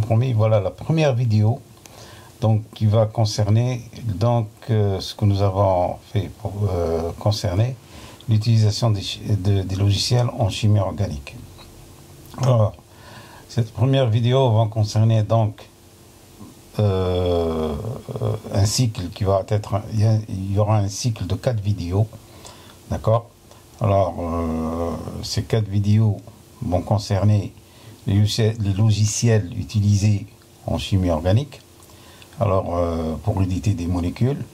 promis, voilà la première vidéo donc qui va concerner donc ce que nous avons fait pour concerner l'utilisation des logiciels en chimie organique. Alors, cette première vidéo va concerner donc un cycle qui va être, il y aura un cycle de 4 vidéos, d'accord. Alors, ces 4 vidéos vont concerner les logiciels utilisés en chimie organique. Alors, pour éditer des molécules,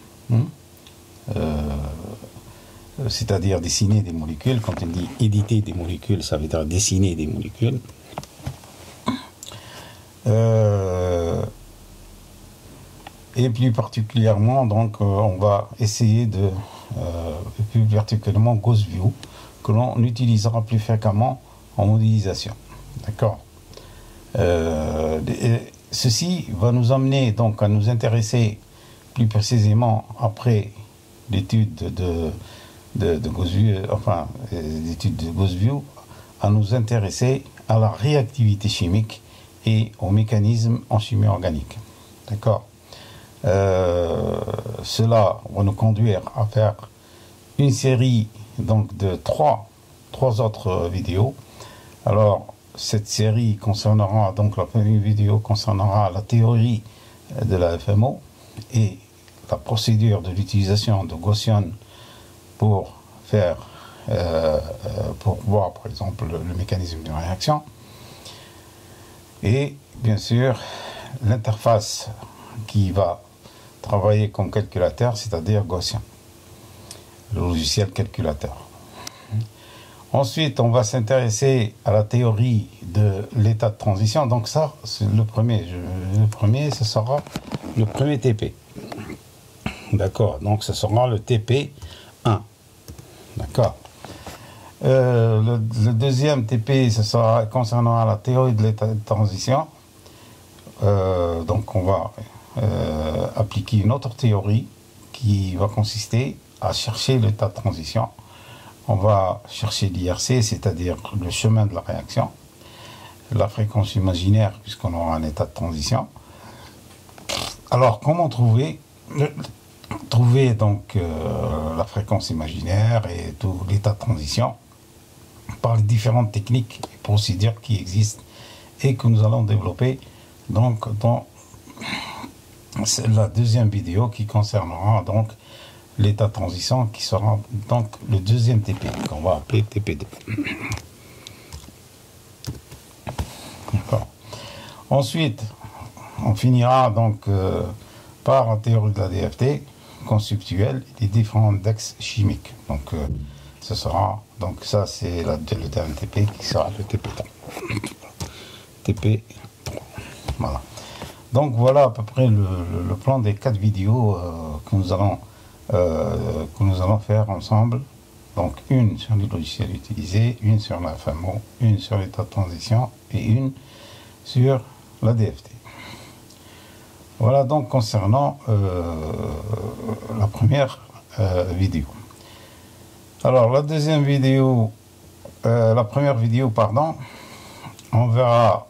c'est-à-dire dessiner des molécules. Quand on dit éditer des molécules, ça veut dire dessiner des molécules. Et plus particulièrement, donc, on va essayer de, plus particulièrement Gauss View, que l'on utilisera plus fréquemment en modélisation. D'accord. Ceci va nous amener donc à nous intéresser plus précisément après l'étude de Gauss View, enfin l'étude de Gauss View, à nous intéresser à la réactivité chimique et aux mécanismes en chimie organique. D'accord. Cela va nous conduire à faire une série donc de trois autres vidéos. Alors, cette série concernera, donc la première vidéo concernera la théorie de la FMO et la procédure de l'utilisation de Gaussian pour faire, pour voir par exemple le mécanisme de réaction. Et bien sûr, l'interface qui va travailler comme calculateur, c'est-à-dire Gaussian, le logiciel calculateur. Ensuite, on va s'intéresser à la théorie de l'état de transition. Donc ça, c'est le premier. Le premier, ce sera le premier TP. D'accord. Donc ce sera le TP1. D'accord. Le deuxième TP, ce sera concernant la théorie de l'état de transition. Donc on va appliquer une autre théorie qui va consister à chercher l'état de transition. On va chercher l'IRC, c'est-à-dire le chemin de la réaction, la fréquence imaginaire, puisqu'on aura un état de transition. Alors, comment trouver donc la fréquence imaginaire et tout l'état de transition par les différentes techniques et procédures qui existent et que nous allons développer donc dans la deuxième vidéo qui concernera donc l'état de transition, qui sera donc le deuxième TP, qu'on va appeler TP2. D'accord. Ensuite, on finira donc par la théorie de la DFT conceptuelle des différents index chimiques. Donc, ce sera, donc ça c'est le dernier TP qui sera le TP3. TP3. Voilà. Donc voilà à peu près le plan des 4 vidéos que nous allons faire ensemble. Donc une sur les logiciels utilisés, une sur la FMO, une sur l'état de transition et une sur la DFT. Voilà donc concernant la première vidéo. Alors la deuxième vidéo, la première vidéo, pardon, on verra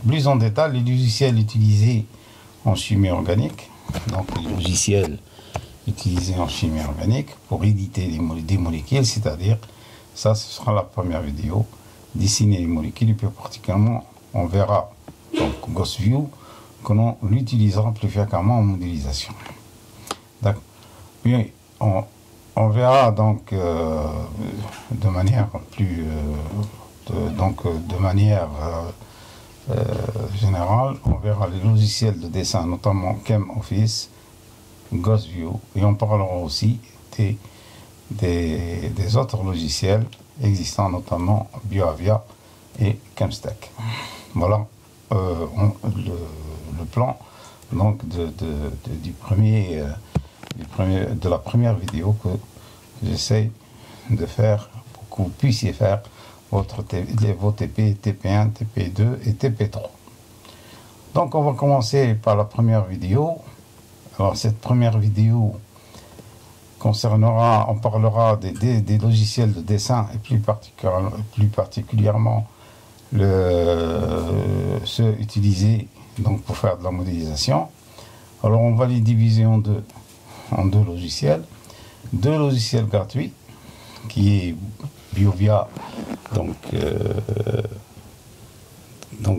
plus en détail les logiciels utilisés en chimie organique. Donc les logiciels utilisés en chimie organique pour éditer des molécules, c'est-à-dire, ça ce sera la première vidéo, dessiner les molécules, et plus particulièrement on verra donc Gauss View, que l'on l'utilisera plus fréquemment en modélisation. Puis on verra donc de manière plus de manière générale, on verra les logiciels de dessin, notamment ChemOffice, Gauss View, et on parlera aussi des autres logiciels existants, notamment BioAvia et ChemStack. Voilà le plan donc de la première vidéo que j'essaie de faire pour que vous puissiez faire vos TP, TP1, TP2 et TP3. Donc on va commencer par la première vidéo. Alors cette première vidéo concernera, on parlera des logiciels de dessin et plus particulièrement ceux utilisés donc pour faire de la modélisation. Alors on va les diviser en deux logiciels. Deux logiciels gratuits qui est BioVia, donc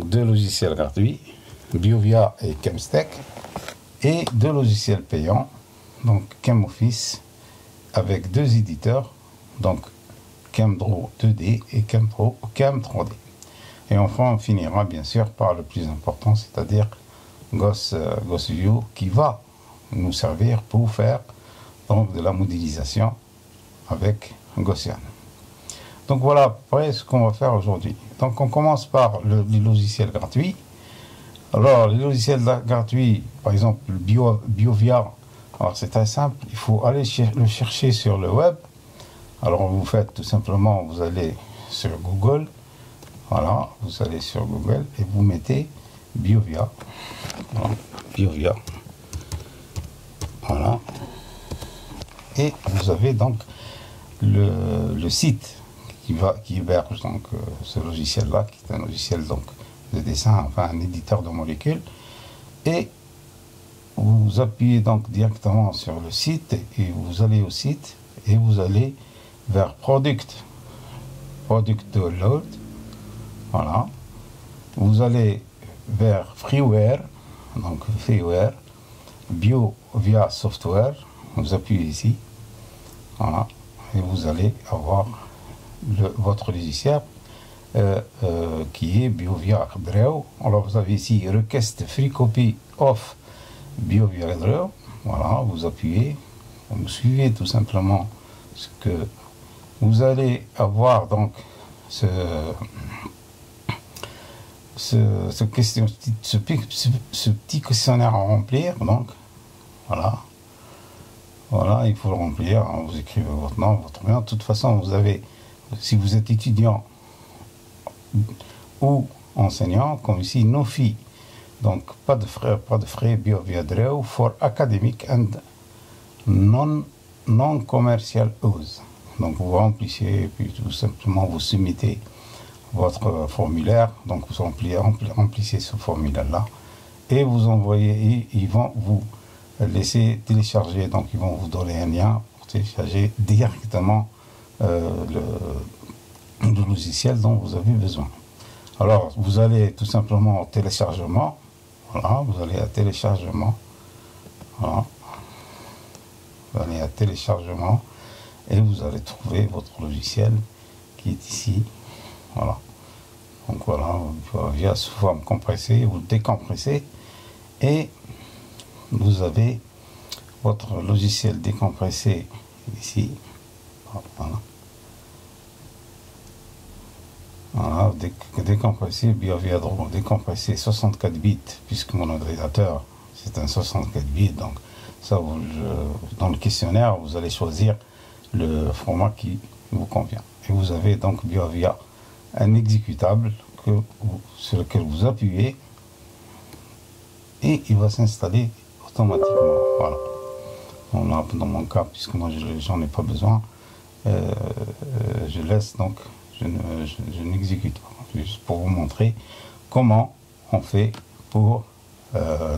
deux logiciels gratuits, BioVia et ChemStack, et deux logiciels payants, donc ChemOffice avec deux éditeurs, donc ChemDraw 2D et Chem 3D. Et enfin, on finira bien sûr par le plus important, c'est-à-dire GaussView, qui va nous servir pour faire donc de la modélisation avec Gaussian. Donc voilà à peu près ce qu'on va faire aujourd'hui. Donc on commence par les logiciels gratuits. Alors les logiciels gratuits, par exemple le BioVia, alors c'est très simple, il faut aller le chercher sur le web. Alors vous faites tout simplement, vous allez sur Google, voilà, vous allez sur Google et vous mettez BioVia, voilà, BioVia, voilà, et vous avez donc le site qui héberge donc ce logiciel là, qui est un logiciel donc de dessin, enfin un éditeur de molécules, et vous appuyez donc directement sur le site et vous allez au site et vous allez vers Product Download, voilà, vous allez vers Freeware, donc Freeware, BioVia Software, vous appuyez ici, voilà, et vous allez avoir votre logiciel qui est BioVia Draw. Alors vous avez ici Request Free Copy of BioVia Draw, voilà, vous appuyez, vous suivez tout simplement ce que vous allez avoir, donc ce petit questionnaire à remplir, donc voilà, il faut le remplir, hein, vous écrivez votre nom, votre nom. De toute façon, vous avez, si vous êtes étudiant ou enseignant, comme ici, no fee, donc pas de frais BioVia Draw for academic and non commercial use. Donc vous remplissez et puis tout simplement vous soumettez votre formulaire, donc vous remplissez ce formulaire là et vous envoyez, et ils vont vous laisser télécharger, donc ils vont vous donner un lien pour télécharger directement le logiciel dont vous avez besoin. Alors vous allez tout simplement au téléchargement, voilà, vous allez à téléchargement, voilà, vous allez à téléchargement et vous allez trouver votre logiciel qui est ici, voilà. Donc voilà, via sous forme compressée ou décompressée, et vous avez votre logiciel décompressé ici, voilà. Voilà, décompressé, BioVia Draw, décompressé 64 bits, puisque mon ordinateur c'est un 64 bits, donc ça, dans le questionnaire, vous allez choisir le format qui vous convient. Et vous avez donc BioVia, un exécutable sur lequel vous appuyez et il va s'installer automatiquement. Voilà. Bon, là, dans mon cas, puisque moi j'en ai pas besoin, je laisse donc, je n'exécute pas. Juste pour vous montrer comment on fait pour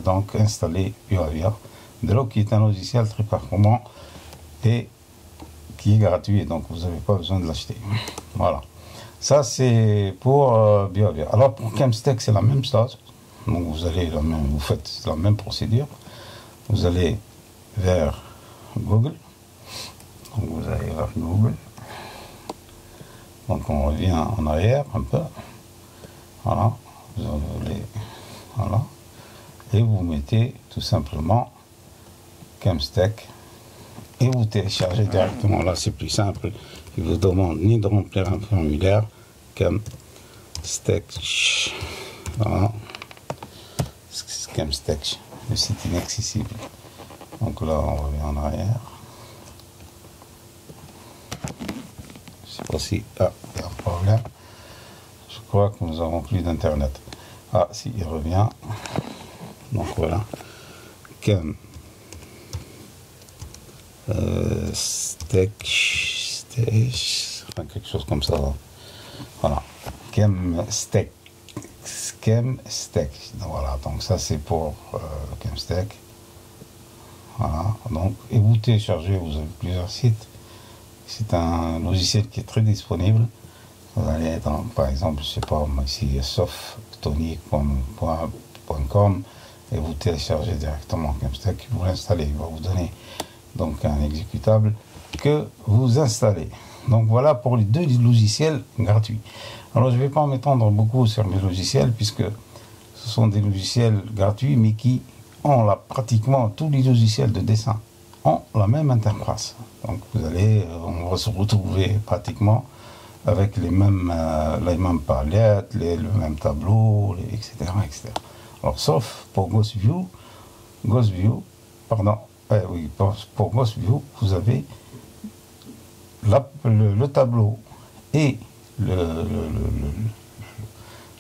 donc installer BioVia Draw, qui est un logiciel très performant et qui est gratuit, donc vous n'avez pas besoin de l'acheter. Voilà, ça c'est pour BioVia. Alors pour ChemStack c'est la même chose, donc vous faites la même procédure, vous allez vers Google, donc vous allez vers Google, donc on revient en arrière un peu, voilà, vous allez, voilà, et vous mettez tout simplement ChemStack et vous téléchargez directement. Là c'est plus simple, il vous demande ni de remplir un formulaire. ChemStack, voilà, ChemStack, le site inaccessible. Donc là on revient en arrière, je sais pas si, ah, il y a un problème, je crois que nous avons plus d'internet. Ah si, il revient, donc voilà, Stack, enfin quelque chose comme ça, voilà. Chemstech. Voilà, donc ça c'est pour Chemstech. Voilà, donc, et vous téléchargez, vous avez plusieurs sites. C'est un logiciel qui est très disponible. Vous allez dans, par exemple, je sais pas, ici, softonic.com et vous téléchargez directement Chemstech, vous l'installez, il va vous donner donc un exécutable que vous installez. Donc voilà pour les deux logiciels gratuits. Alors je ne vais pas m'étendre beaucoup sur les logiciels puisque ce sont des logiciels gratuits mais qui ont pratiquement tous les logiciels de dessin ont la même interface. Donc vous allez, on va se retrouver pratiquement avec les mêmes palettes, le même tableau, etc., etc. Alors sauf pour GhostView, pardon, oui, pour GhostView, vous avez le tableau et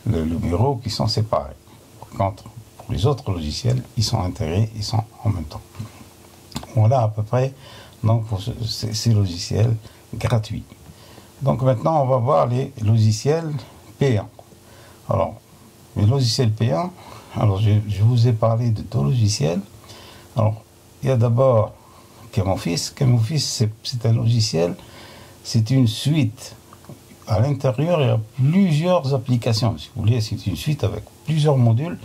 le bureau qui sont séparés. Quand pour les autres logiciels, ils sont intégrés, ils sont en même temps. Voilà à peu près donc pour ces logiciels gratuits. Donc maintenant, on va voir les logiciels payants. Alors, les logiciels payants, alors je vous ai parlé de deux logiciels. Alors, il y a d'abord ChemOffice. ChemOffice, c'est un logiciel, c'est une suite. À l'intérieur, il y a plusieurs applications. Si vous voulez, c'est une suite avec plusieurs modules.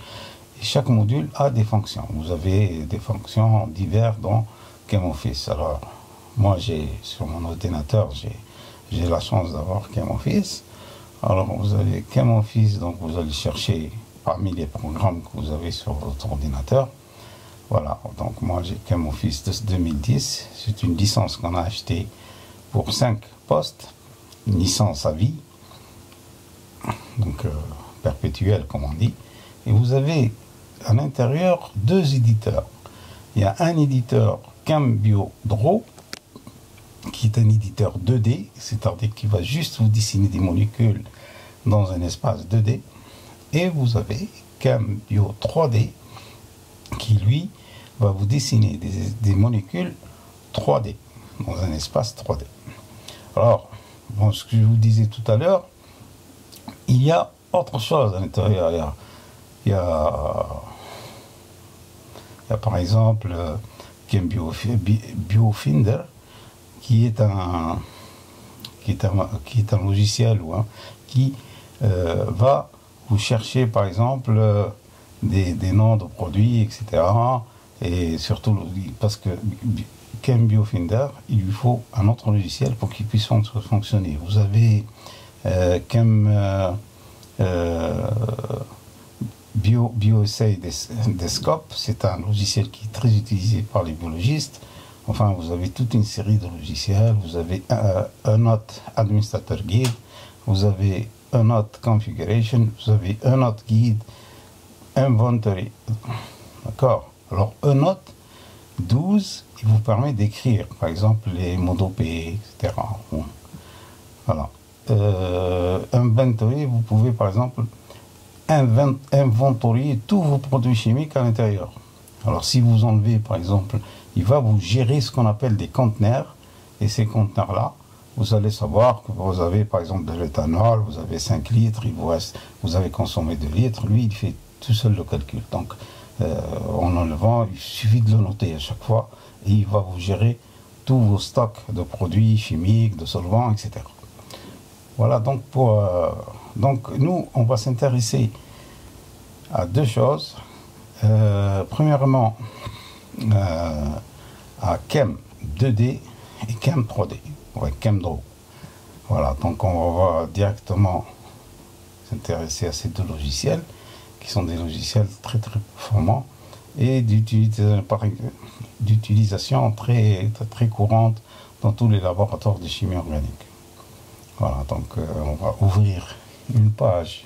Et chaque module a des fonctions. Vous avez des fonctions diverses dans ChemOffice. Alors, moi, sur mon ordinateur, j'ai la chance d'avoir ChemOffice. Alors, vous avez ChemOffice, donc vous allez chercher parmi les programmes que vous avez sur votre ordinateur. Voilà, donc moi j'ai ChemOffice de 2010. C'est une licence qu'on a achetée pour 5 postes, une licence à vie, donc perpétuelle comme on dit. Et vous avez à l'intérieur deux éditeurs. Il y a un éditeur ChemBioDraw, qui est un éditeur 2D, c'est-à-dire qui va juste vous dessiner des molécules dans un espace 2D. Et vous avez ChemBio 3D, qui lui va vous dessiner des molécules 3D dans un espace 3D. Alors, bon, ce que je vous disais tout à l'heure, il y a autre chose à l'intérieur. Il y a par exemple ChemBioFinder, qui est un logiciel qui va vous chercher par exemple des noms de produits, etc. Et surtout parce que ChemBioFinder, il lui faut un autre logiciel pour qu'il puisse fonctionner. Vous avez BioEssay Desktop, c'est un logiciel qui est très utilisé par les biologistes. Enfin, vous avez toute une série de logiciels. Vous avez un Note Administrator Guide, vous avez un Note Configuration, vous avez un Note Guide, Inventory. D'accord. Alors, un Note 12, il vous permet d'écrire, par exemple, les mots P, etc. Bon. Voilà. Inventory, vous pouvez, par exemple, inventorier tous vos produits chimiques à l'intérieur. Alors, si vous enlevez, par exemple, il va vous gérer ce qu'on appelle des conteneurs. Et ces conteneurs-là, vous allez savoir que vous avez, par exemple, de l'éthanol, vous avez 5 litres, il vous reste, vous avez consommé 2 litres. Lui, il fait tout seul le calcul. Donc, en enlevant, il suffit de le noter à chaque fois. Et il va vous gérer tous vos stocks de produits chimiques, de solvants, etc. Voilà, donc, donc nous, on va s'intéresser à deux choses. Premièrement, à Chem 2D et Chem 3D, ouais, ChemDraw. Voilà, donc on va directement s'intéresser à ces deux logiciels, qui sont des logiciels très très performants et d'utilisation très courante dans tous les laboratoires de chimie organique. Voilà, donc on va ouvrir une page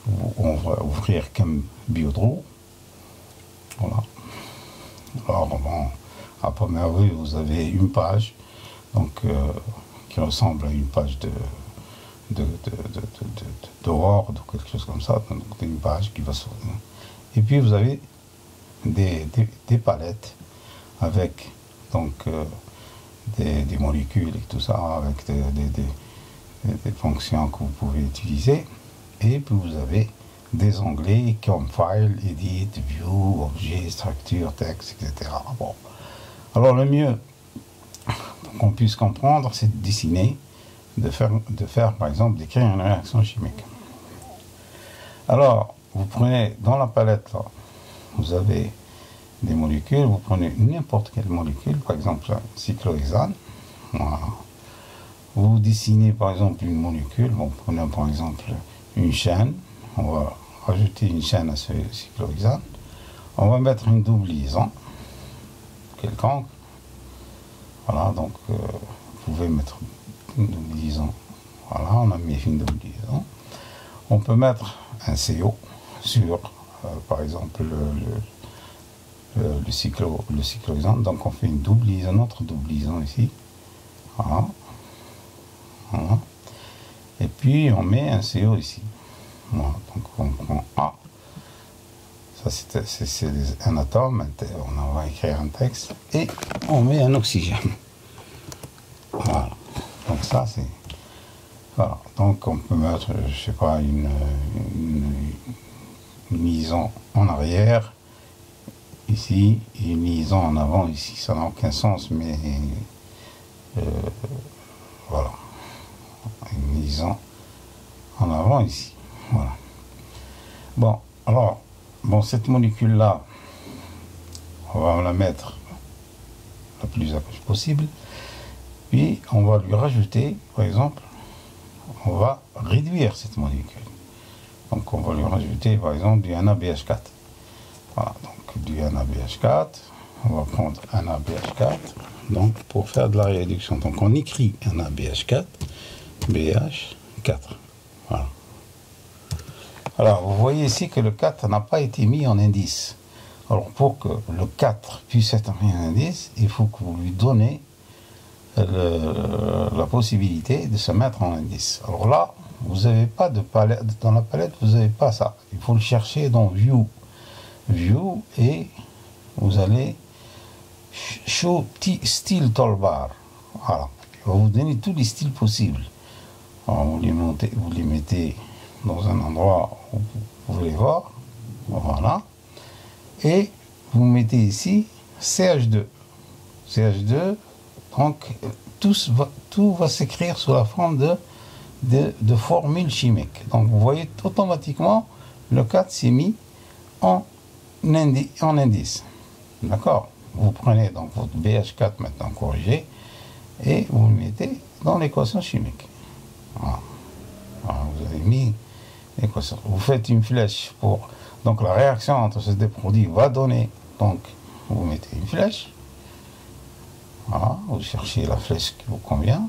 où on va ouvrir ChemBioDraw. Voilà. Alors, bon, à première vue, vous avez une page donc, qui ressemble à une page de Word ou quelque chose comme ça. Donc, une page qui va s'ouvrir. Et puis, vous avez des palettes avec donc, des molécules et tout ça, avec des fonctions que vous pouvez utiliser. Et puis vous avez des onglets comme File, Edit, View, Objet, Structure, Texte, etc. Bon. Alors le mieux pour qu'on puisse comprendre, c'est de dessiner, de faire par exemple, d'écrire une réaction chimique. Alors, vous prenez dans la palette là, vous avez des molécules, vous prenez n'importe quelle molécule, par exemple cyclohexane. Voilà. Vous dessinez par exemple une molécule, vous prenez par exemple une chaîne, on va rajouter une chaîne à ce cyclohexane, on va mettre une double liaison quelconque. Voilà, donc vous pouvez mettre une double liaison. Voilà, on a mis une double liaison. On peut mettre un CO sur, par exemple, le cyclohexane. Donc on fait une double liaison, notre double liaison ici. Voilà. Voilà. Et puis on met un CO ici. Voilà. Donc on prend A. Ça c'est un atome, on va écrire un texte. Et on met un oxygène. Voilà. Donc ça c'est... Voilà. Donc on peut mettre, je sais pas, une liaison en arrière ici et une liaison en avant ici. Ça n'a aucun sens, mais voilà. Une liaison en avant ici. Voilà. Bon, alors, bon, cette molécule-là, on va la mettre le plus à gauche possible. Puis, on va lui rajouter, par exemple, on va réduire cette molécule. Donc, on va lui rajouter, par exemple, du NaBH4. Voilà, donc du NaBH4. On va prendre NaBH4, donc, pour faire de la réduction. Donc, on écrit NaBH4, BH4. Voilà. Alors, vous voyez ici que le 4 n'a pas été mis en indice. Alors, pour que le 4 puisse être mis en indice, il faut que vous lui donnez la possibilité de se mettre en indice. Alors là, vous n'avez pas de palette, dans la palette, vous n'avez pas ça. Il faut le chercher dans View. View, et vous allez Show Style Toolbar. Voilà. Il va vous donner tous les styles possibles. Alors, vous les mettez dans un endroit où vous pouvez les voir. Voilà. Et vous mettez ici CH2. CH2, donc tout va s'écrire sous la forme de formules chimiques. Donc vous voyez automatiquement le 4 s'est mis en indice. D'accord? Vous prenez donc votre BH4 maintenant corrigé et vous le mettez dans l'équation chimique. Voilà. Alors, vous avez mis l'équation. Vous faites une flèche pour... Donc la réaction entre ces deux produits va donner... Donc vous mettez une flèche. Voilà. Vous cherchez la flèche qui vous convient.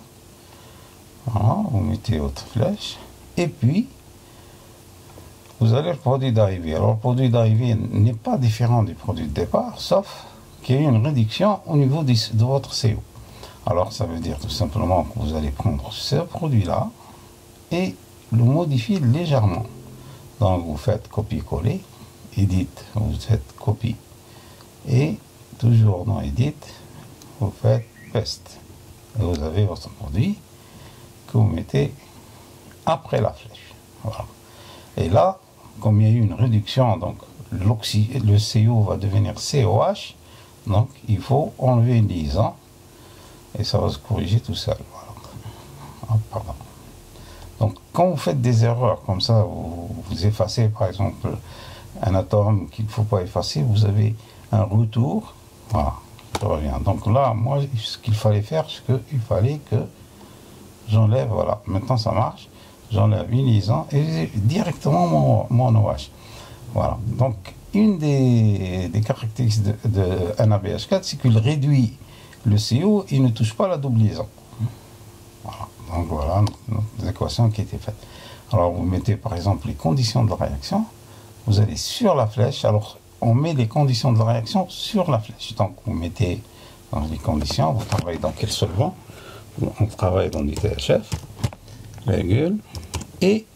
Voilà. Vous mettez votre flèche. Et puis, vous avez le produit d'arrivée. Alors le produit d'arrivée n'est pas différent du produit de départ, sauf qu'il y a eu une réduction au niveau de votre CO. Alors ça veut dire tout simplement que vous allez prendre ce produit-là et le modifier légèrement. Donc vous faites copier-coller, Edit, vous faites copie, et toujours dans Edit, vous faites Paste. Et vous avez votre produit que vous mettez après la flèche. Voilà. Et là, comme il y a eu une réduction, donc le CO va devenir COH, donc il faut enlever une liaison et ça va se corriger tout seul. Voilà. Ah, pardon. Donc quand vous faites des erreurs comme ça, vous effacez par exemple un atome qu'il ne faut pas effacer, vous avez un retour. Voilà, ça revient. Donc là, moi, ce qu'il fallait faire, c'est qu'il fallait que j'enlève, voilà, maintenant ça marche, j'enlève une liaison et directement mon OH. Voilà, donc une des caractéristiques de NaBH4, c'est qu'il réduit le CO et ne touche pas la double liaison. Voilà, donc voilà notre équation qui a été faite. Alors vous mettez par exemple les conditions de la réaction, vous allez sur la flèche, alors on met les conditions de la réaction sur la flèche. Donc vous mettez dans les conditions, vous travaillez dans quel solvant? On travaille dans du THF, virgule, et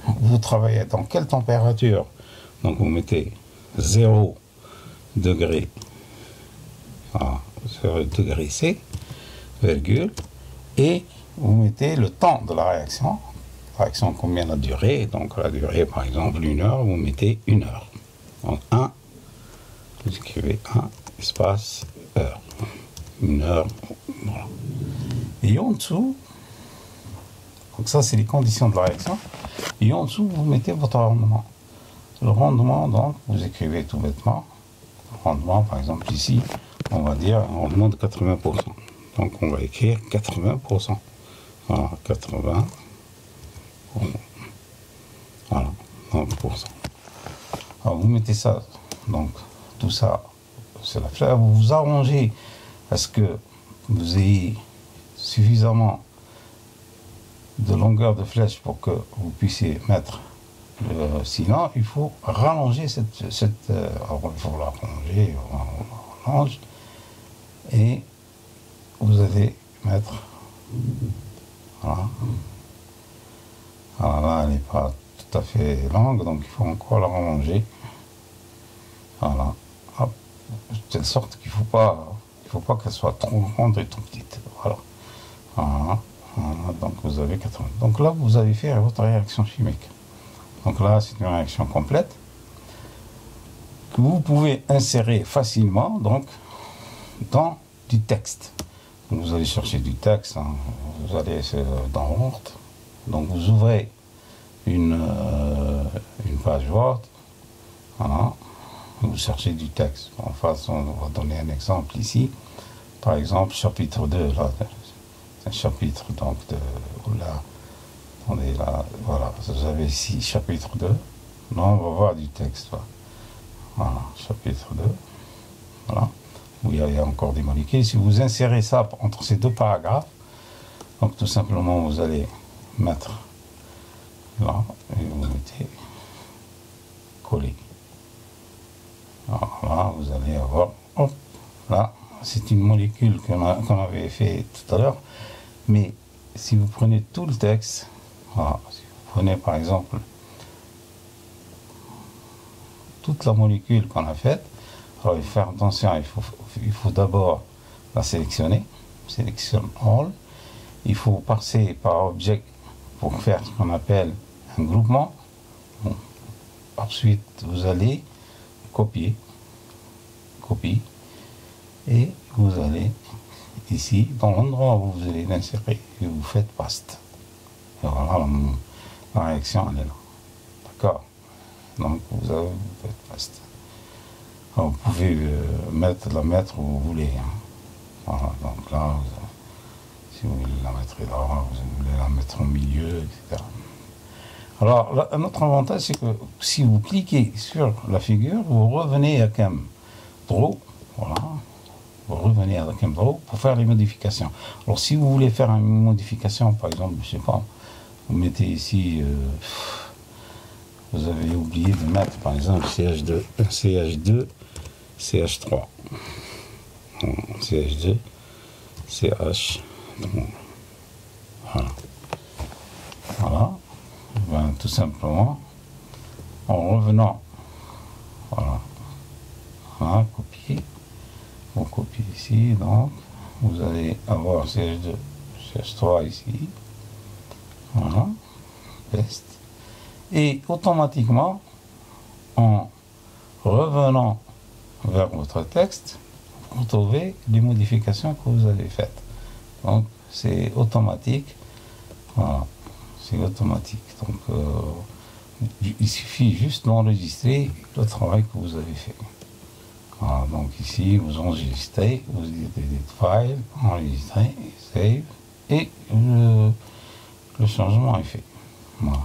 vous travaillez dans quelle température? Donc vous mettez 0 degré, voilà, 0 degré C, virgule, et vous mettez le temps de la réaction. La réaction, combien la durée? Donc la durée, par exemple, 1 heure, vous mettez 1 heure. Donc 1, vous écrivez 1, espace, heure. 1 heure, voilà. Et en dessous, donc ça, c'est les conditions de la réaction. Et en dessous, vous mettez votre rendement. Le rendement, donc, vous écrivez tout bêtement. Le rendement, par exemple, ici, on va dire un rendement de 80%. Donc, on va écrire 80%. Voilà, 80%. Voilà, 90%. Alors, vous mettez ça, donc, tout ça, c'est la fleur. Vous vous arrangez à ce que vous ayez suffisamment de longueur de flèche pour que vous puissiez mettre sinon il faut rallonger cette il faut la rallonger, on rallonge et vous allez mettre voilà. Alors là elle n'est pas tout à fait longue, donc il faut encore la rallonger, voilà. Hop. De telle sorte qu'il faut pas qu'elle soit trop grande et trop petite, voilà. Voilà. Voilà, donc vous avez 80. Donc là, vous avez fait votre réaction chimique. Donc là, c'est une réaction complète que vous pouvez insérer facilement donc, dans du texte. Donc, vous allez chercher du texte, hein, vous allez dans Word. Donc vous ouvrez une page Word. Voilà. Vous cherchez du texte. En face, on va donner un exemple ici. Par exemple, chapitre 2. Là, un chapitre donc de là, on est là, voilà, vous avez ici chapitre 2, là on va voir du texte, voilà, chapitre 2, voilà, où il y a encore des molécules. Si vous insérez ça entre ces deux paragraphes, donc tout simplement vous allez mettre là, et vous mettez coller, voilà, vous allez avoir, hop, là, c'est une molécule qu'on avait fait tout à l'heure. Mais si vous prenez tout le texte, voilà, si vous prenez par exemple toute la molécule qu'on a faite, alors il faut faire attention, il faut d'abord la sélectionner, sélection all, il faut passer par objet pour faire ce qu'on appelle un groupement. Bon. Ensuite vous allez copier, et vous allez ici, dans l'endroit où vous allez l'insérer, et vous faites paste. Et voilà, la réaction, elle est là. D'accord? Donc, vous faites paste. Alors, vous pouvez la mettre où vous voulez. Hein. Voilà, donc là, si vous voulez la mettre là, vous voulez la mettre au milieu, etc. Alors, là, un autre avantage, c'est que si vous cliquez sur la figure, vous revenez à ChemDraw, voilà. Vous revenez à la ChemDraw pour faire les modifications. Alors si vous voulez faire une modification, par exemple, je sais pas, vous mettez ici, vous avez oublié de mettre par exemple CH2, CH2, CH3, CH2, CH, voilà. Voilà, ben, tout simplement, en revenant, voilà, voilà, copier. On copie ici, donc vous allez avoir CH2, CH3 ici, voilà, paste, et automatiquement, en revenant vers votre texte, vous retrouvez les modifications que vous avez faites. Donc c'est automatique, voilà, c'est automatique. Donc il suffit juste d'enregistrer le travail que vous avez fait. Voilà, donc ici, vous enregistrez, vous dites file, enregistrer, save, et le changement est fait. Voilà.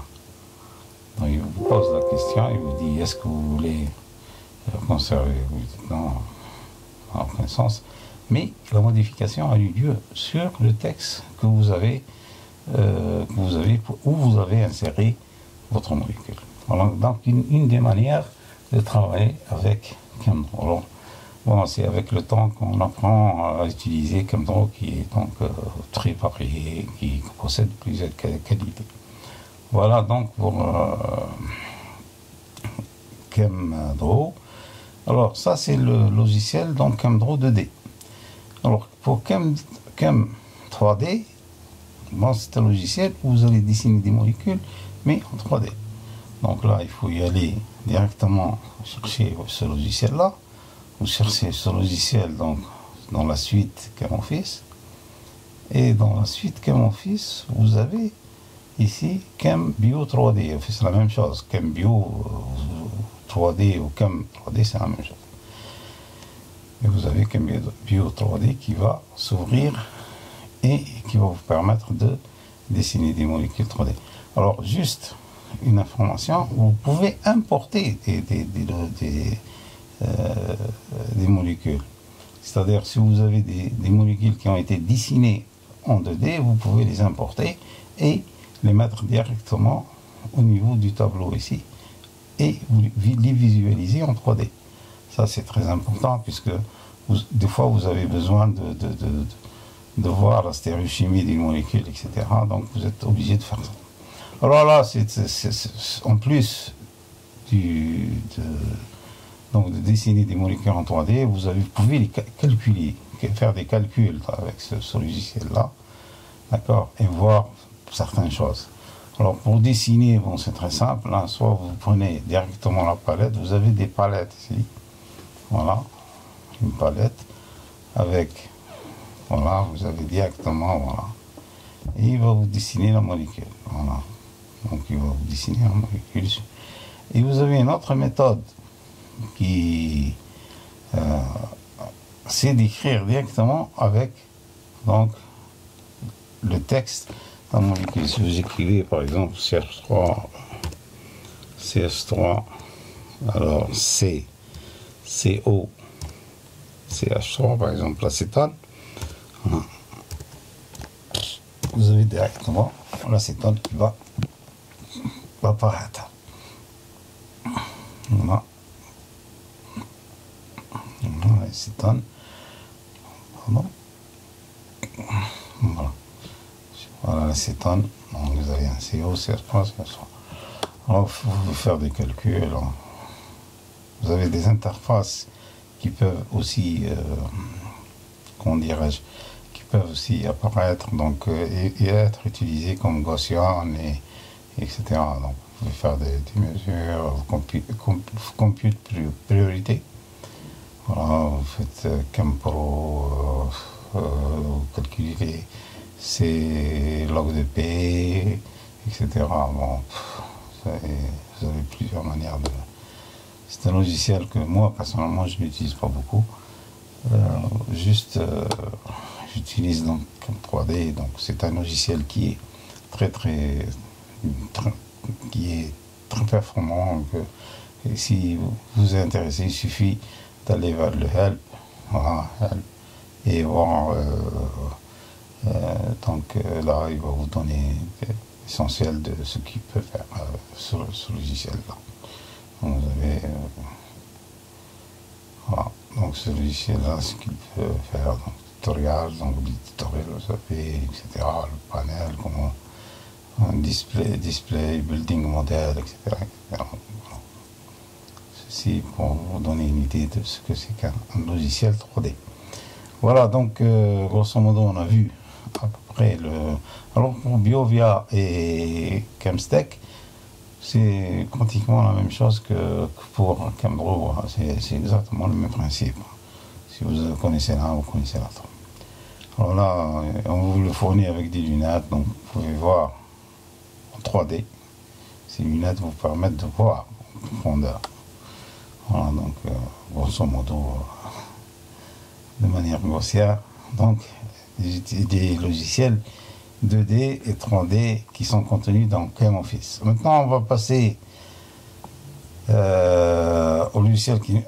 Donc il vous pose la question, il vous dit est-ce que vous voulez conserver? Vous dites non, ça n'a aucun sens. Mais la modification a eu lieu sur le texte que vous avez, où vous avez inséré votre molécule. Voilà, donc une des manières de travailler avec ChemDraw. Alors, bon, c'est avec le temps qu'on apprend à utiliser ChemDraw, qui est donc très varié, qui possède plusieurs qualités. Voilà donc pour ChemDraw. Alors ça c'est le logiciel donc ChemDraw 2D. Alors pour Chem 3D, dans ce logiciel, vous allez dessiner des molécules, mais en 3D. Donc là, il faut y aller directement chercher ce logiciel-là. Vous cherchez ce logiciel donc, dans la suite ChemOffice. Et dans la suite ChemOffice, vous avez ici ChemBio 3D. C'est la même chose. ChemBio 3D ou Chem 3D, c'est la même chose. Et vous avez ChemBio 3D qui va s'ouvrir et qui va vous permettre de dessiner des molécules 3D. Alors, juste une information, vous pouvez importer des molécules. C'est-à-dire, si vous avez des molécules qui ont été dessinées en 2D, vous pouvez les importer et les mettre directement au niveau du tableau ici et vous les visualiser en 3D. Ça, c'est très important puisque des fois, vous avez besoin de voir la stéréochimie des molécules, etc. Donc, vous êtes obligé de faire ça. Alors là, en plus donc de dessiner des molécules en 3D, vous pouvez les calculer, faire des calculs avec ce logiciel-là, d'accord, et voir certaines choses. Alors pour dessiner, bon, c'est très simple, hein, soit vous prenez directement la palette, vous avez des palettes ici, voilà, une palette avec, voilà, vous avez directement, voilà, et il va vous dessiner la molécule, voilà. Donc il va vous dessiner la molécule. Et vous avez une autre méthode qui c'est d'écrire directement avec donc le texte dans la molécule. Si vous écrivez par exemple CH3, alors C, CO, CH3 par exemple l'acétone, vous avez directement l'acétone qui va apparaître. Voilà. L'acétone. Pardon. Voilà. Voilà l'acétone. Donc vous avez un CO, CH3, CH3. Alors il faut faire des calculs. Alors, vous avez des interfaces qui peuvent aussi, comment dirais-je, qui peuvent aussi apparaître donc, et être utilisées comme Gaussian, etc. Donc, vous pouvez faire des mesures, vous compute priorité. Voilà, vous faites ChemPro, vous calculez ces log de P, etc. Bon, vous avez plusieurs manières de... C'est un logiciel que moi, personnellement, je n'utilise pas beaucoup. Juste, j'utilise donc Chem3D. Donc, c'est un logiciel qui est très performant. Et si vous vous intéressez, il suffit d'aller vers le help, voilà, help, et voir. Donc là, il va vous donner l'essentiel de ce qu'il peut faire sur ce logiciel-là. Donc, vous avez, voilà. Donc ce logiciel-là, ce qu'il peut faire, donc tutoriel, donc les tutoriels, vous avez, etc. Le panel, comment un display, building model, etc. Voilà. Ceci pour vous donner une idée de ce que c'est qu'un logiciel 3D. Voilà, donc grosso modo, on a vu à peu près le... Alors pour BioVia et ChemStack, c'est pratiquement la même chose que pour ChemDraw. C'est exactement le même principe. Si vous connaissez l'un, vous connaissez l'autre. Alors là, on vous le fournit avec des lunettes, donc vous pouvez voir en 3D. Ces lunettes vous permettent de voir en profondeur. Voilà, donc grosso modo, de manière grossière, donc des logiciels 2D et 3D qui sont contenus dans ChemOffice. Maintenant, on va passer au logiciel qui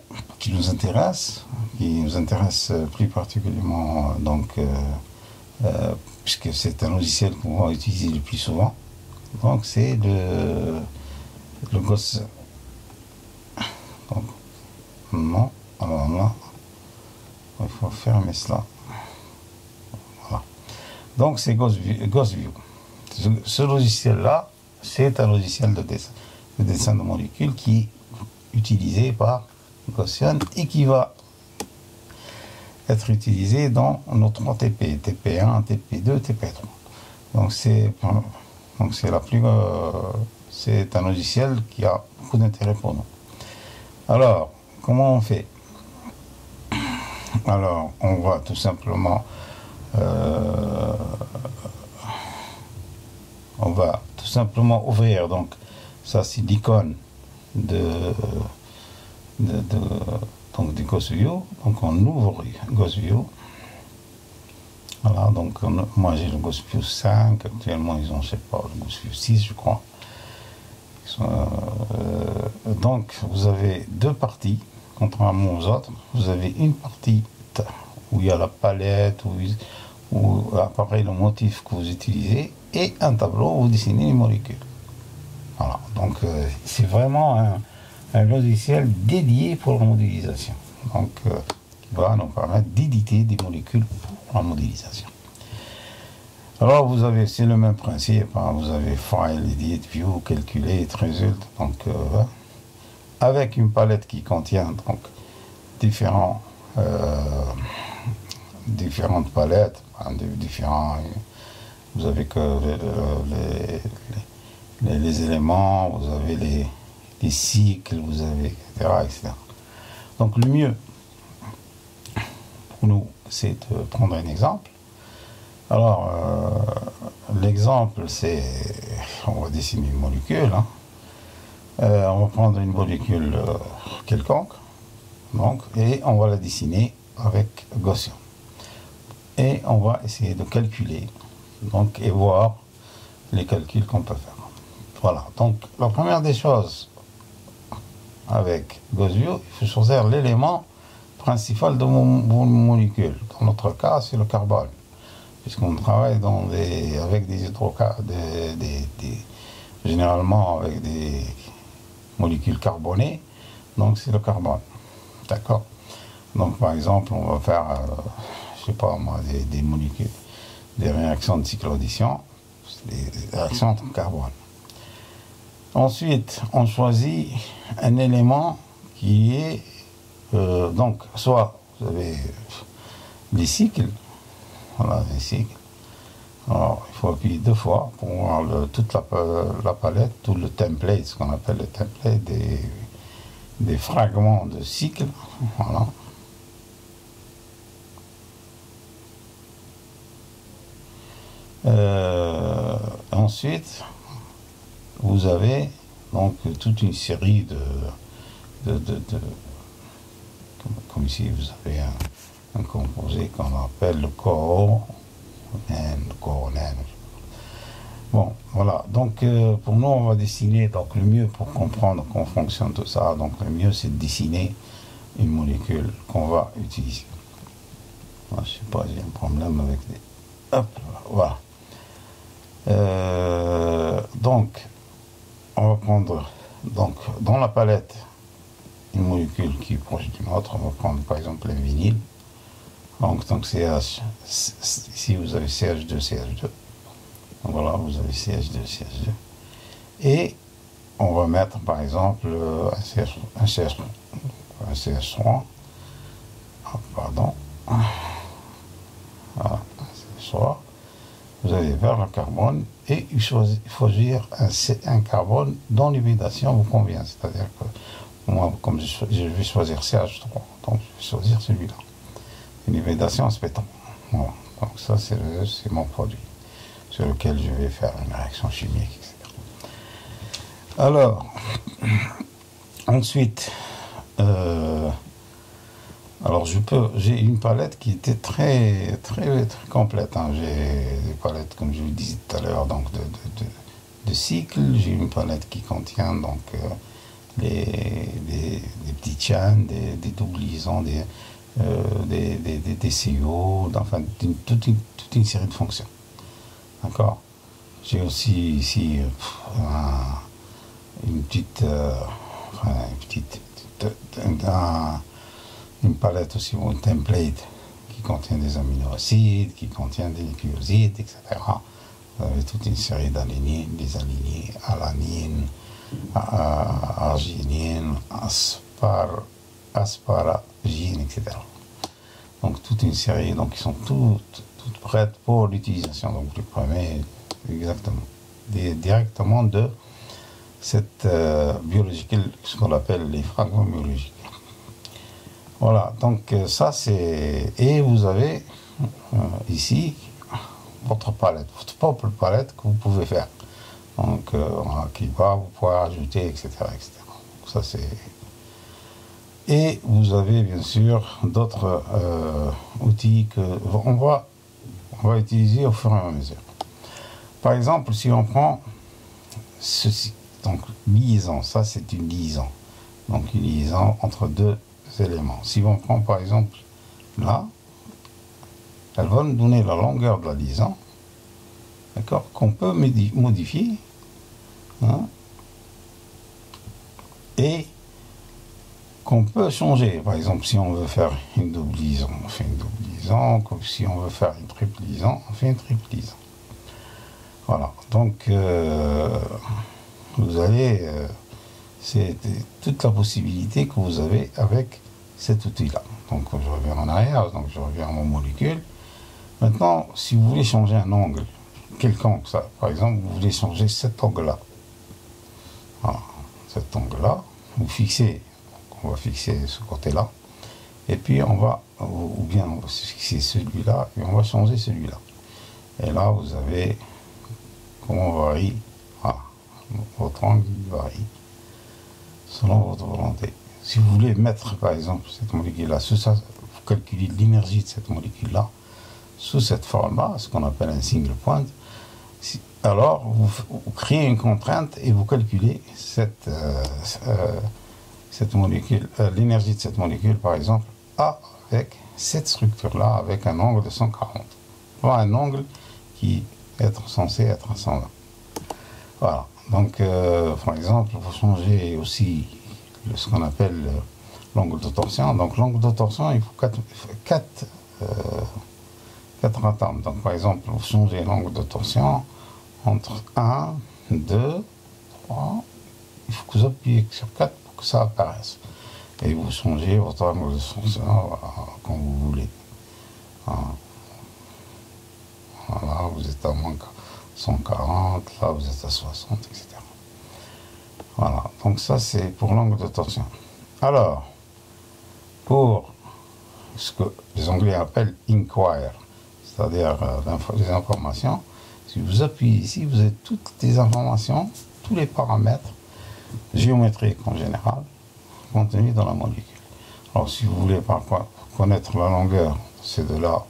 nous intéresse plus particulièrement, donc, puisque c'est un logiciel qu'on va utiliser le plus souvent. Donc, c'est le Gauss. Donc, non, alors là, il faut fermer cela. Voilà. Donc, c'est GaussView. Ce logiciel-là, c'est un logiciel de dessin de molécules qui est utilisé par Gaussian et qui va être utilisé dans nos 3 TP, TP1, TP2, TP3. Donc c'est c'est un logiciel qui a beaucoup d'intérêt pour nous. Alors, comment on fait? Alors, on va tout simplement ouvrir, donc ça c'est l'icône donc du GhostView. Donc on ouvre GhostView. Voilà, donc moi j'ai le GhostView 5, actuellement ils ont, je sais pas, le GhostView 6 je crois. Donc vous avez deux parties, contrairement aux autres. Vous avez une partie où il y a la palette, où apparaît le motif que vous utilisez, et un tableau où vous dessinez les molécules. Voilà, donc c'est vraiment un logiciel dédié pour la modélisation. Donc qui va nous permettre d'éditer des molécules pour la modélisation. Alors vous avez, c'est le même principe, hein, vous avez File, Edit, View, Calculate, Result, donc avec une palette qui contient donc différentes palettes, hein, vous avez que les éléments, vous avez les cycles, vous avez etc. Donc le mieux pour nous, c'est de prendre un exemple. Alors, l'exemple, c'est, on va dessiner une molécule, hein. On va prendre une molécule quelconque, donc, et on va la dessiner avec Gaussian. Et on va essayer de calculer, donc, et voir les calculs qu'on peut faire. Voilà, donc, la première des choses, avec GaussView, il faut choisir l'élément principal de mon molécule. Dans notre cas, c'est le carbone, puisqu'on travaille avec des généralement avec des molécules carbonées, donc c'est le carbone. D'accord? Donc par exemple, on va faire, je sais pas moi, des molécules, des réactions de cyclodisson, des réactions en carbone. Ensuite, on choisit un élément qui est, donc, soit vous avez les cycles, voilà, les cycles. Alors, il faut appuyer deux fois pour voir toute la palette, tout le template, ce qu'on appelle le template des fragments de cycles. Voilà. Ensuite, vous avez donc toute une série comme ici vous avez un composé qu'on appelle le coronène. Bon, voilà, donc pour nous on va dessiner, donc le mieux pour comprendre comment fonctionne tout ça, donc le mieux c'est de dessiner une molécule qu'on va utiliser. Moi, je sais pas, j'ai un problème avec des... Hop, voilà. Donc, on va prendre, donc, dans la palette, une molécule qui est proche d'une autre. On va prendre par exemple le vinyle. Donc CH, ici vous avez CH2, CH2. Donc voilà, vous avez CH2, CH2. Et on va mettre par exemple un CH3. Oh, pardon. Voilà, un CH3. Vous allez vers le carbone et il faut choisir un carbone dont l'hybridation vous convient. C'est-à-dire que moi, comme je vais choisir CH3, donc je vais choisir celui-là. Une hybridation spétron. Voilà. Donc ça, c'est mon produit sur lequel je vais faire une réaction chimique, etc. Alors, ensuite, alors j'ai une palette qui était très complète, hein. J'ai des palettes, comme je vous disais tout à l'heure, donc de cycles. J'ai une palette qui contient donc des petites chaînes, des doublisaisons, des CO, enfin toute une série de fonctions. D'accord? J'ai aussi ici une palette aussi, ou un template qui contient des aminoacides, qui contient des nucléosides, etc. Vous avez toute une série d'alanines, des alignés, alanines, arginine, asparagine, etc. Donc toute une série, donc qui sont toutes prêtes pour l'utilisation. Donc le premier exactement. Directement de cette biologique, ce qu'on appelle les fragments biologiques. Voilà, donc ça c'est... Et vous avez ici votre palette, votre propre palette que vous pouvez faire. Donc qui va, vous pouvez ajouter, etc. etc. Donc, ça c'est... Et vous avez bien sûr d'autres outils que on va utiliser au fur et à mesure. Par exemple, si on prend ceci, donc liaison, ça c'est une liaison. Donc une liaison entre deux éléments. Si on prend par exemple là, elle va nous donner la longueur de la liaison, d'accord, qu'on peut modifier, hein, et qu'on peut changer. Par exemple, si on veut faire une double liaison, on fait une double liaison, comme si on veut faire une triple liaison, on fait une triple liaison. Voilà, donc vous avez c'est toute la possibilité que vous avez avec cet outil-là. Donc je reviens en arrière, donc je reviens à mon molécule. Maintenant, si vous voulez changer un angle quelconque, ça, par exemple, vous voulez changer cet angle-là. Voilà, cet angle-là, vous fixez, on va fixer ce côté-là, et puis on va, ou bien on va fixer celui-là, et on va changer celui-là. Et là, vous avez, comment on varie, voilà, votre angle varie selon votre volonté. Si vous voulez mettre, par exemple, cette molécule-là, sous ça, vous calculez l'énergie de cette molécule-là, sous cette forme-là, ce qu'on appelle un single point, alors vous créez une contrainte et vous calculez cette molécule, l'énergie de cette molécule, par exemple, avec cette structure-là, avec un angle de 140. Voilà un angle qui est censé être à 120. Voilà. Donc, par exemple, il faut changer aussi ce qu'on appelle l'angle de torsion. Donc, l'angle de torsion, il faut 4 atomes. Donc, par exemple, vous changez l'angle de torsion entre 1, 2, 3. Il faut que vous appuyez sur 4 pour que ça apparaisse. Et vous changez votre angle de torsion quand vous voulez. Voilà, vous êtes à moins 140, là vous êtes à 60, etc. Voilà, donc ça c'est pour l'angle de torsion. Alors, pour ce que les Anglais appellent inquire, c'est-à-dire les informations, si vous appuyez ici, vous avez toutes les informations, tous les paramètres géométriques en général, contenus dans la molécule. Alors si vous voulez par quoi connaître la longueur de ces deux-là,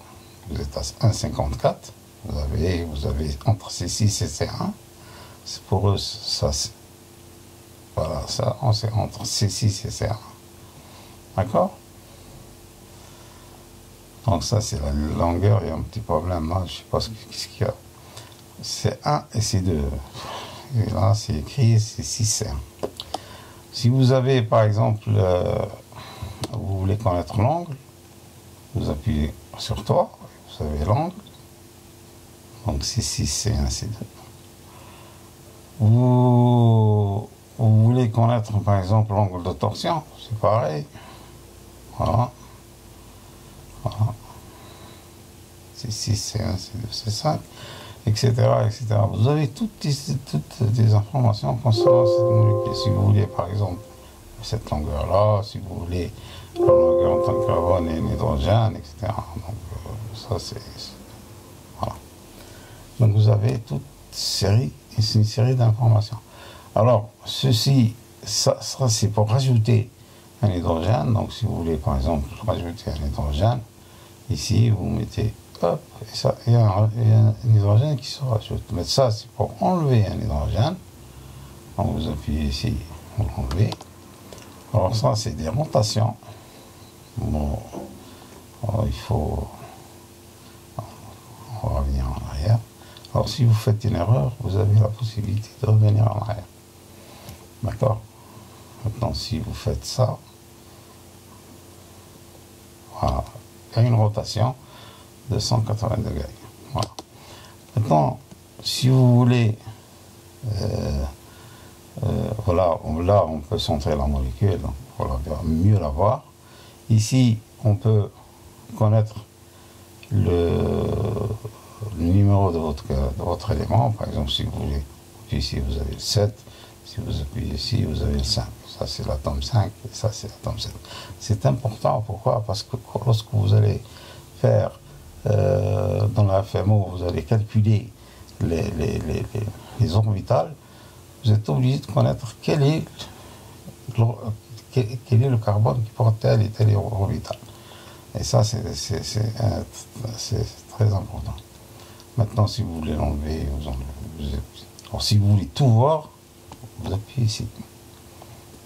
vous êtes à 1,54. Vous avez entre C6 et C1. C'est pour eux, ça c'est. Voilà, ça, c'est entre C6 et C1. D'accord? Donc ça, c'est la longueur. Il y a un petit problème là. Je ne sais pas ce qu'il y a. C1 et C2. Et là, c'est écrit C6, C1. Si vous avez, par exemple, vous voulez connaître l'angle, vous appuyez sur 3, vous avez l'angle. Donc C6, C1, C2. Vous voulez connaître par exemple l'angle de torsion, c'est pareil. Voilà. Voilà. C6, C1, C2, C5, etc., etc. Vous avez toutes les informations concernant cette molécule. Si vous voulez par exemple cette longueur-là, si vous voulez la longueur entre le carbone et l'hydrogène, etc. Donc ça c'est... Voilà. Donc vous avez toute une série d'informations. Alors, ceci, ça c'est pour rajouter un hydrogène. Donc si vous voulez par exemple rajouter un hydrogène, ici vous mettez, hop, et ça, il y a un hydrogène qui se rajoute. Mais ça c'est pour enlever un hydrogène. Donc vous appuyez ici, vous l'enlevez. Alors ça c'est des rotations. Bon, alors, il faut... On va revenir en arrière. Alors si vous faites une erreur, vous avez la possibilité de revenir en arrière. D'accord? Maintenant, si vous faites ça, voilà, il y a une rotation de 180 degrés. Voilà. Maintenant, si vous voulez, voilà, là on peut centrer la molécule pour mieux la voir. Ici, on peut connaître le numéro de votre élément. Par exemple, si vous voulez, ici vous avez le 7, si vous appuyez ici, vous avez le 5. Ça c'est l'atome 5 et ça c'est l'atome 7. C'est important, pourquoi? Parce que lorsque vous allez faire dans la FMO, vous allez calculer les orbitales, vous êtes obligé de connaître quel est le carbone qui porte telle et telle orbitale. Et ça, c'est très important. Maintenant, si vous voulez l'enlever, vous enlevez. Alors, si vous voulez tout voir, vous appuyez ici.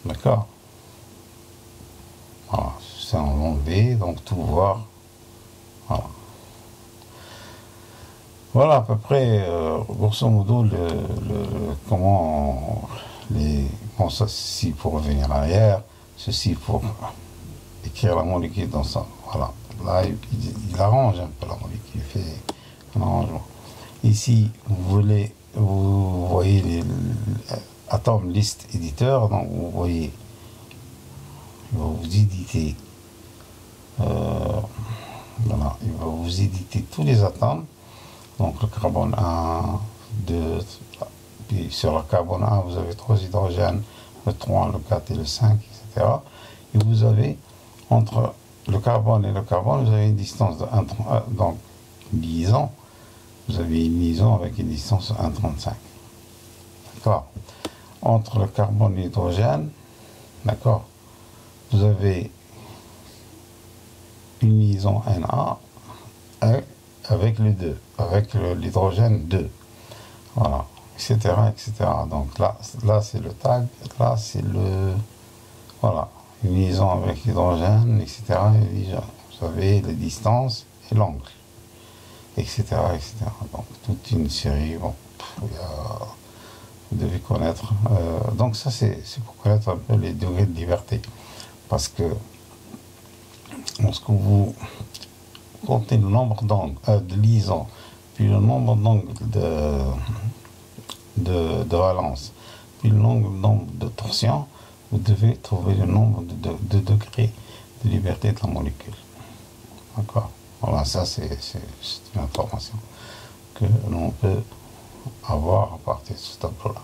D'accord? Voilà, c'est enlever, donc tout voir. Voilà. Voilà à peu près, grosso modo, comment bon, ça, ceci pour revenir en arrière, ceci pour écrire la molécule dans ça. Voilà. Là, il arrange un peu la molécule, il fait un arrangement. Ici, vous voyez les atomes liste éditeur, donc vous voyez, il va vous éditer, voilà, il va vous éditer tous les atomes. Donc le carbone 1, 2, puis sur le carbone 1, vous avez 3 hydrogènes, le 3, le 4 et le 5, etc. Et vous avez, entre le carbone et le carbone, vous avez une distance de 1, donc une liaison. Vous avez une liaison avec une distance de 1,35. D'accord? Entre le carbone et l'hydrogène, d'accord, vous avez une liaison Na avec les deux, avec l'hydrogène 2, voilà, etc., etc. Donc là c'est le tag, là c'est le, voilà, une liaison avec l'hydrogène, etc. Et vous avez les distances et l'angle, etc., etc. Donc toute une série, bon, vous devez connaître. Donc ça c'est pour connaître un peu les degrés de liberté, parce que lorsque vous comptez le nombre d'angles de liaison, puis le nombre d'angles de valence, puis le nombre de torsion, vous devez trouver le nombre de degrés de liberté de la molécule. D'accord? Voilà, ça c'est une information que l'on peut avoir à partir de ce tableau-là.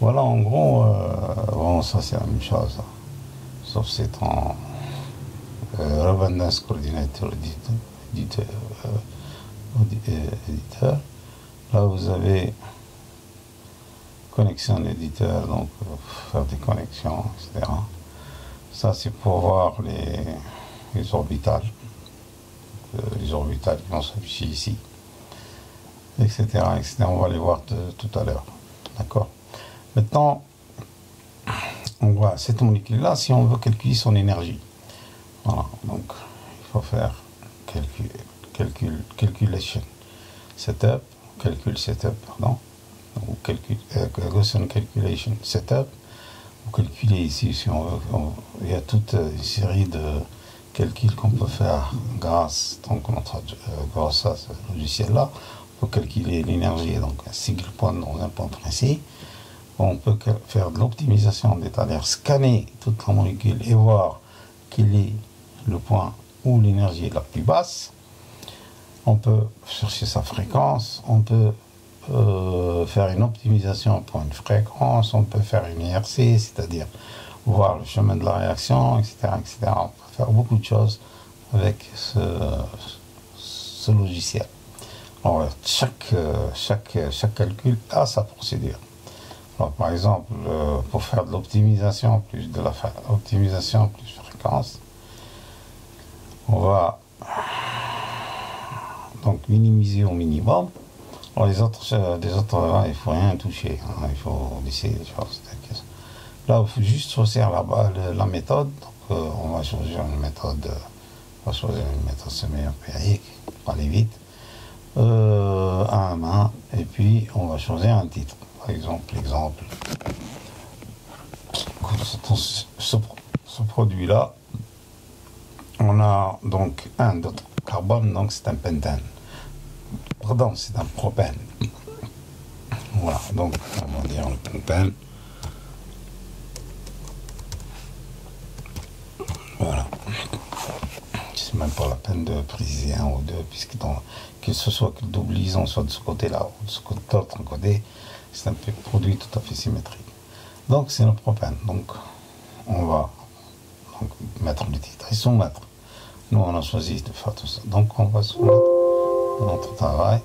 Voilà, en gros, bon, ça c'est la même chose, sauf c'est en Redundance Coordinator éditeur. Là, vous avez connexion d'éditeur, donc faire des connexions, etc. Ça, c'est pour voir les orbitales. Les orbitales qui vont s'afficher ici, etc., etc. On va les voir tout à l'heure. D'accord? Maintenant, on voit cette molécule-là, si on veut calculer son énergie. Voilà, donc il faut faire calculation setup, pardon, ou Gaussian calculation setup. Vous calculez ici, si on veut, il y a toute une série de calculs qu'on peut faire grâce à ce logiciel-là. On peut calculer l'énergie, donc un single point dans un point précis. On peut faire de l'optimisation, c'est-à-dire scanner toute la molécule et voir quel est le point où l'énergie est la plus basse. On peut chercher sa fréquence, on peut faire une optimisation pour une fréquence, on peut faire une IRC, c'est-à-dire voir le chemin de la réaction, etc., etc. On peut faire beaucoup de choses avec ce logiciel. Alors, chaque calcul a sa procédure. Alors, par exemple, pour faire de l'optimisation plus fréquence, on va donc minimiser au minimum. Alors les autres il faut rien toucher, hein, il faut laisser les choses. Là, il faut juste choisir la méthode. Donc, on va choisir une méthode, semi-empirique pour aller vite, à la main, et puis on va choisir un titre. Par exemple, ce produit-là, on a donc un d'autre carbone, donc c'est un pentane. Pardon, c'est un propane. Voilà, donc on va dire le propane. Voilà. même pas la peine de préciser un ou deux, puisque que ce soit que le double liaison soit de ce côté-là ou de ce l'autre côté, c'est un produit tout à fait symétrique. Donc c'est le propane. Donc on va donc, mettre le titre et soumettre. Nous on a choisi de faire tout ça. Donc on va soumettre notre travail.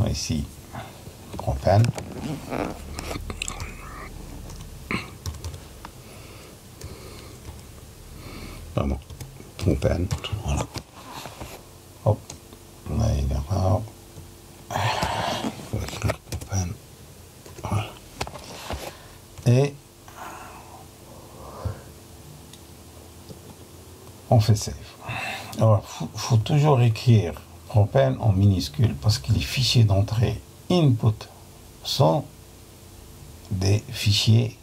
Ici, propane. Pardon, propane. Voilà. Hop, là il est là. Il faut écrire propane. Voilà. Et on fait save. Alors, il faut toujours écrire propane en minuscule parce que les fichiers d'entrée input sont des fichiers.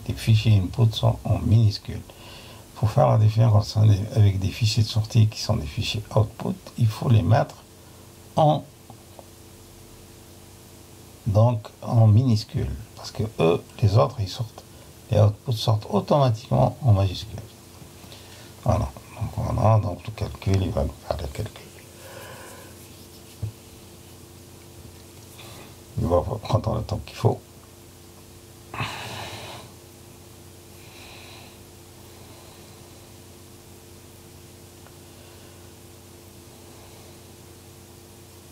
Les fichiers input sont en minuscule. Pour faire la différence avec des fichiers de sortie qui sont des fichiers output, il faut les mettre en minuscule parce que eux, les autres, ils sortent. Les outputs sortent automatiquement en majuscule. Voilà. Donc le calcul, il va nous faire le calcul. Il va prendre le temps qu'il faut.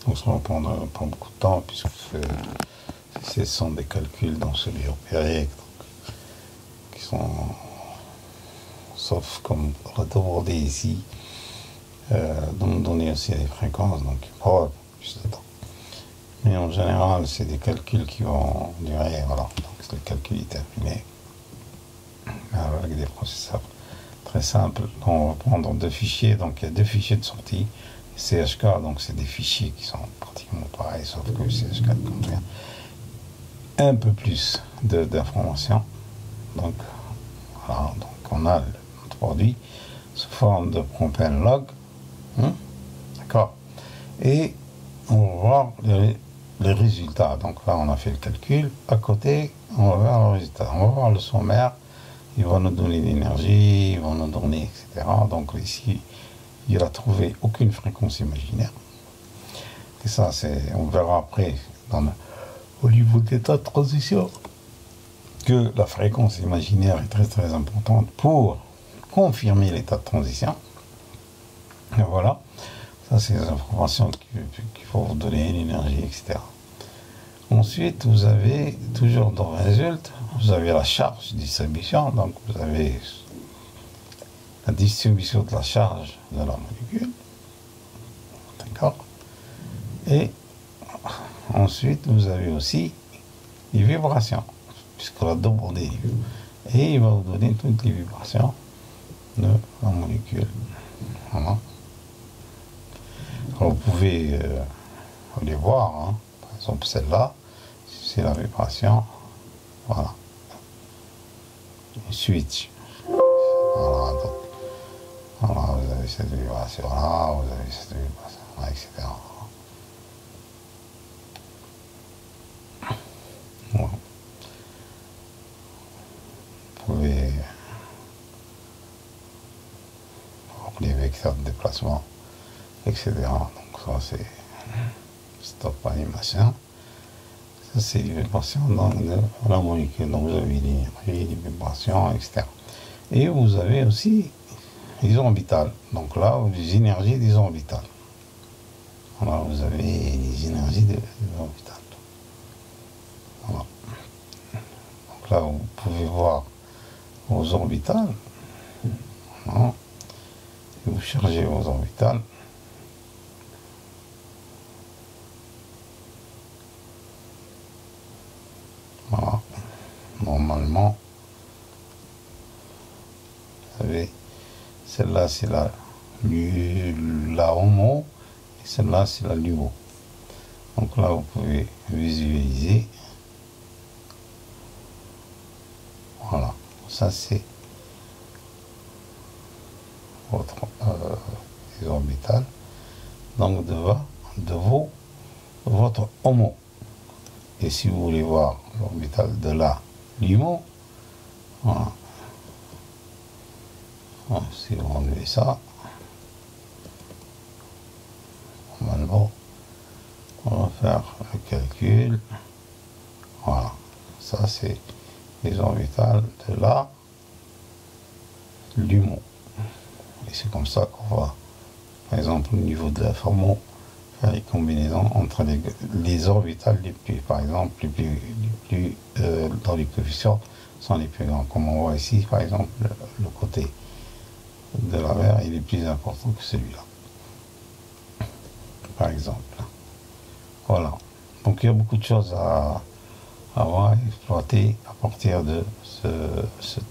Donc ça va prendre pas beaucoup de temps puisque ce sont des calculs dans celui opéré qui sont, sauf comme redemander ici, de nous donner aussi des fréquences, donc il faut plus de temps. Mais en général, c'est des calculs qui vont durer, voilà, donc le calcul est terminé avec des processeurs très simples. Donc on va prendre deux fichiers, donc il y a deux fichiers de sortie. CHK, donc c'est des fichiers qui sont pratiquement pareils, sauf que CHK contient un peu plus d'informations. Donc voilà, donc on a notre produit sous forme de propane log, d'accord, et on va voir les résultats. Donc là on a fait le calcul, à côté on va voir le résultat, on va voir le sommaire, il va nous donner l'énergie, il va nous donner etc. Donc ici il n'a trouvé aucune fréquence imaginaire. Et ça, on verra après, au niveau de l'état de transition, que la fréquence imaginaire est très très importante pour confirmer l'état de transition. Et voilà, ça c'est les informations qu'il faut vous donner, l'énergie, etc. Ensuite, vous avez toujours dans le résultat, vous avez la charge distribution, donc vous avez la distribution de la charge de la molécule, d'accord, et ensuite vous avez aussi les vibrations, puisqu'on va demander, et il va vous donner toutes les vibrations de la molécule. Voilà. Alors, vous pouvez les voir, hein. Par exemple celle-là, c'est la vibration, voilà, switch, voilà, donc voilà, vous avez cette vibration-là, vous avez cette vibration-là, etc. Voilà. Vous pouvez voir les vecteurs de déplacement, etc. Donc ça c'est stop animation. Ça c'est les vibrations dans la molécule. Donc vous avez les vibrations, etc. Et vous avez aussi les orbitales. Donc là, les énergies des orbitales. Voilà, vous avez les énergies des orbitales. Voilà. Donc là, vous pouvez voir vos orbitales. Voilà. Et vous chargez vos orbitales. Voilà. Normalement, vous avez celle-là, c'est la HOMO, et celle-là, c'est la LUO. Donc là, vous pouvez visualiser. Voilà, ça c'est votre les orbitales. Donc votre HOMO. Et si vous voulez voir l'orbital de la LUMO, voilà. Donc, si vous enlevez ça, normalement, on va faire le calcul. Voilà, ça c'est les orbitales de la LUMO. Et c'est comme ça qu'on va, par exemple, au niveau de la FOMO, faire les combinaisons entre les orbitales les plus, par exemple, les plus dans les coefficients sont les plus grands. Comme on voit ici, par exemple, le côté de la mer, il est plus important que celui-là. Par exemple. Voilà. Donc il y a beaucoup de choses à avoir exploité à partir de cette.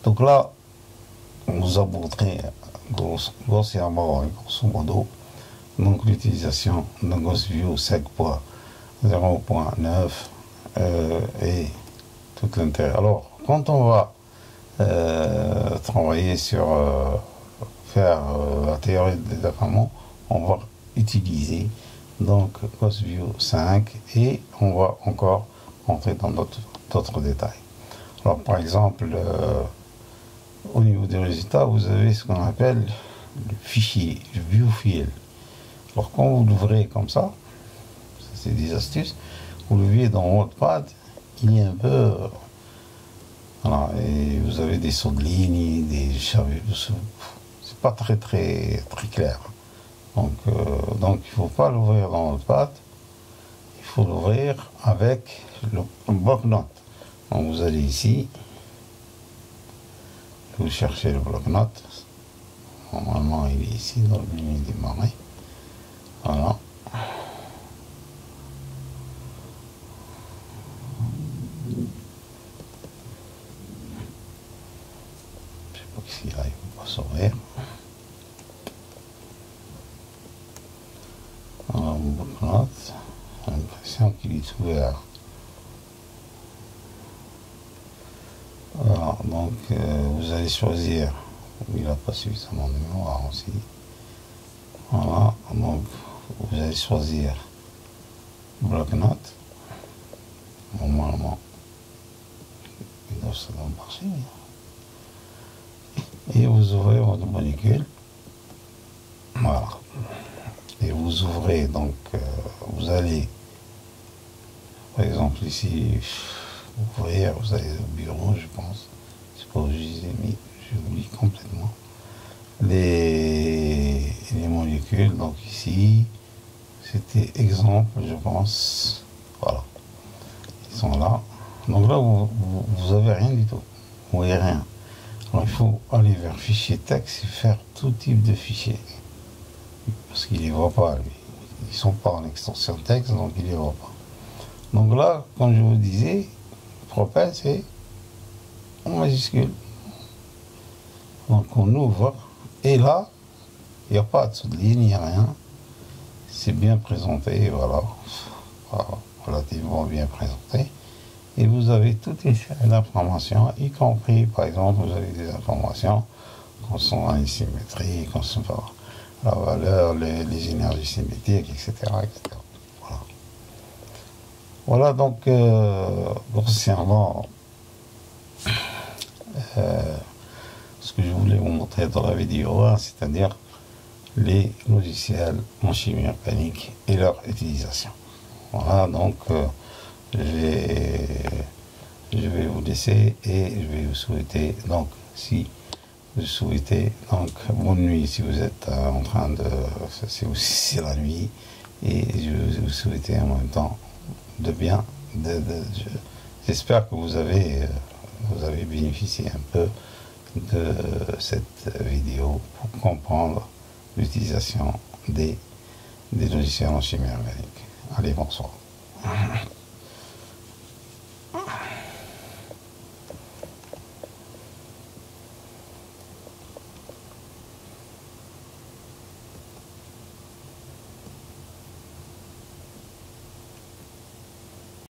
Donc là, on vous a montré grossièrement, grosso modo, donc l'utilisation d'un GaussView 5.0.9 et tout l'intérêt. Alors, quand on va travailler sur faire la théorie des développement, on va utiliser donc GaussView 5 et on va encore entrer dans d'autres détails. Alors par exemple, au niveau des résultats, vous avez ce qu'on appelle le fichier, le viewfield. Alors quand vous l'ouvrez comme ça c'est des astuces, vous l'ouvrez dans Notepad, il est un peu... voilà, et vous avez des sauts de ligne, c'est pas très clair. Donc il ne faut pas l'ouvrir dans Notepad, il faut l'ouvrir avec le bloc-notes. Donc vous allez ici, vous cherchez le bloc-notes, normalement il est ici dans le menu démarrer, voilà. Je sais pas s'il arrive à s'ouvrir. Voilà mon bloc-notes, j'ai l'impression qu'il est ouvert. Voilà, donc vous allez choisir, il n'a pas suffisamment de mémoire aussi. Voilà, donc vous allez choisir bloc-notes. Normalement, ça doit marcher. Et vous ouvrez votre molécule. Voilà. Et vous ouvrez, donc vous allez, par exemple ici, ouvrir, vous allez au bureau, je pense. C'est pas où je les ai mis, j'oublie complètement. Les molécules, donc ici, c'était exemple, je pense. Voilà. Ils sont là. Donc là, vous avez rien du tout. Vous voyez rien. Alors il faut aller vers fichier texte et faire tout type de fichier. Parce qu'il ne les voit pas, lui. Ils ne sont pas en extension texte, donc il ne les voit pas. Donc là, comme je vous disais, Propel, c'est en majuscule. Donc on ouvre, et là, il n'y a pas de dessous de ligne, il n'y a rien. C'est bien présenté, voilà. Relativement bien présenté. Et vous avez toutes les séries d'informations, y compris, par exemple, vous avez des informations concernant les symétries, concernant la valeur, les énergies symétriques, etc. etc. Voilà. Voilà donc, grossièrement, ce que je voulais vous montrer dans la vidéo 1, c'est-à-dire les logiciels en chimie mécanique et leur utilisation. Voilà, donc je vais vous laisser et je vais vous souhaiter, donc si vous souhaitez, donc bonne nuit si vous êtes en train de, c'est la nuit, et je vais vous souhaiter en même temps de bien, j'espère que vous avez bénéficié un peu de cette vidéo pour comprendre l'utilisation des logiciels en chimie organique. Allez, bonsoir.